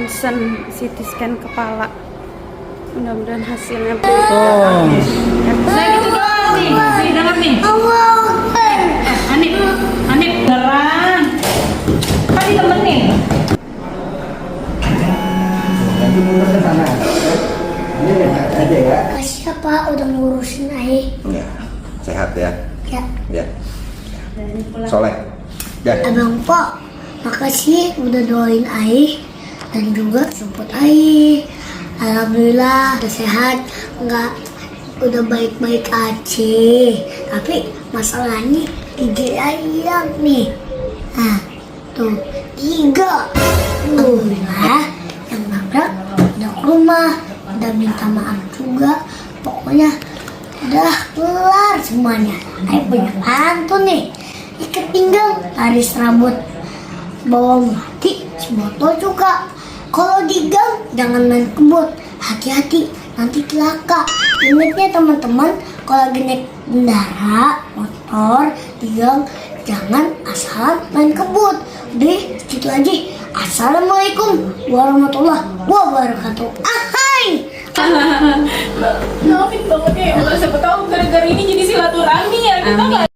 Pesan CT scan kepala. Mudah-mudahan hasilnya Oh. Saya gitu doang nih. Nih, dengar nih. Anip. Beneran. Kan ditemenin. Makasih ya Pak udah ngurusin Ai. Ya, sehat ya. Ya. Ya. Soleh. Ya. Abang Pak, makasih udah doain Ai dan juga support Ai. Alhamdulillah udah sehat, udah baik-baik aja. Tapi masalahnya gigi Ai hilang nih. Nah, tuh 3. Alhamdulillah yang nabrak udah ke rumah, udah minta maaf juga. Pokoknya udah kelar semuanya. Ai punya pantun nih. Ikat pinggang, taris rambut, bawa mati, si botol juga. Kalau di gang jangan main kebut, hati-hati nanti celaka. Ingatnya teman-teman, kalau lagi naik bendara, motor, di gang jangan asal main kebut. Deh, gitu aja. Assalamualaikum warahmatullahi wabarakatuh. Ahai. Maafin banget ya Allah, siapa tahu gara-gara ini jadi silaturahmi ya kita nggak